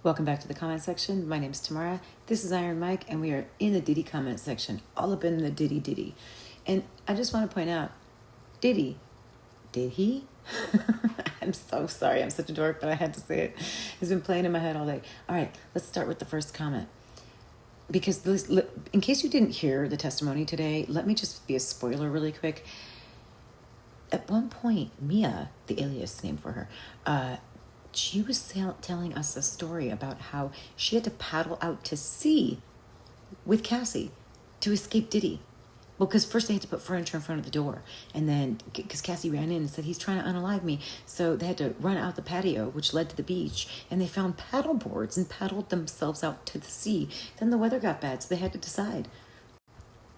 Welcome back to the comment section. My name's Tamara. This is Iron Mike, and we are in the Diddy comment section, all up in the Diddy. And I just want to point out, Diddy, did he? I'm so sorry. I'm such a dork, but I had to say it. It's been playing in my head all day. All right, let's start with the first comment. Because in case you didn't hear the testimony today, let me just be a spoiler really quick. At one point, Mia, the alias name for her, she was telling us a story about how she had to paddle out to sea with Cassie to escape Diddy. Well, because first they had to put furniture in front of the door. And then, because Cassie ran in and said, he's trying to unalive me. So they had to run out the patio, which led to the beach. And they found paddle boards and paddled themselves out to the sea. Then the weather got bad, so they had to decide.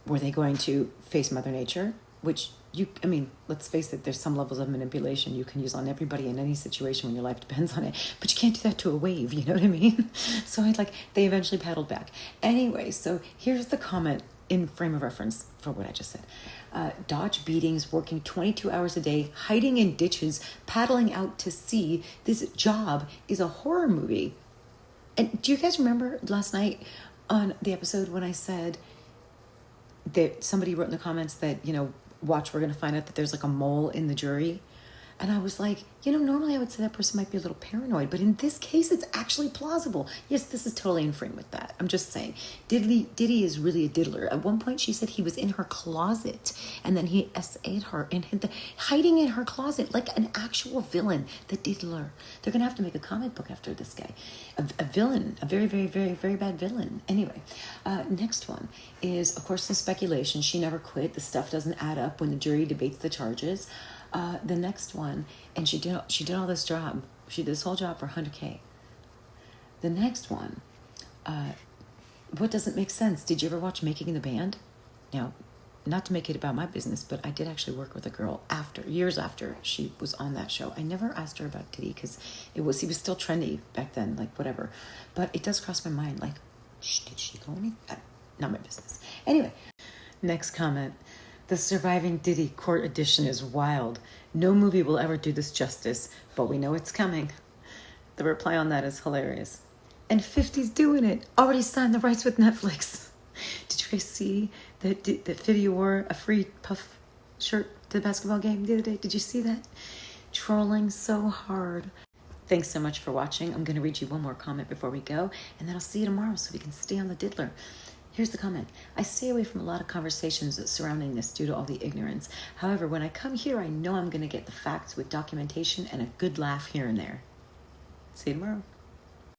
Were they going to face Mother Nature? Which, let's face it, there's some levels of manipulation you can use on everybody in any situation when your life depends on it. But you can't do that to a wave, you know what I mean? So they eventually paddled back. Anyway, so here's the comment in frame of reference for what I just said. Dodge beatings, working 22 hours a day, hiding in ditches, paddling out to sea. This job is a horror movie. And do you guys remember last night on the episode when I said that somebody wrote in the comments that, watch, we're going to find out that there's like a mole in the jury? And I was like, normally I would say that person might be a little paranoid, but in this case, it's actually plausible. Yes, this is totally in frame with that. I'm just saying, Diddy is really a diddler. At one point, she said he was in her closet, and then he SA'd her and hiding in her closet like an actual villain, the diddler. They're going to have to make a comic book after this guy. A villain, a very, very, very, very bad villain. Anyway, next one is, of course, some speculation. She never quit. The stuff doesn't add up when the jury debates the charges. The next one, and she did all this job. She did this whole job for $100K. The next one, what doesn't make sense? Did you ever watch Making the Band? Now, not to make it about my business, but I did actually work with a girl years after she was on that show. I never asked her about Diddy because he was still trendy back then, whatever. But it does cross my mind, did she go any? Not my business. Anyway, next comment. The Surviving Diddy Court Edition is wild. No movie will ever do this justice, but we know it's coming. The reply on that is hilarious. And 50's doing it. Already signed the rights with Netflix. Did you guys see that 50 wore a free puff shirt to the basketball game the other day? Did you see that? Trolling so hard. Thanks so much for watching. I'm going to read you one more comment before we go, and then I'll see you tomorrow so we can stay on the diddler. Here's the comment. I stay away from a lot of conversations surrounding this due to all the ignorance. However, when I come here, I know I'm going to get the facts with documentation and a good laugh here and there. See you tomorrow.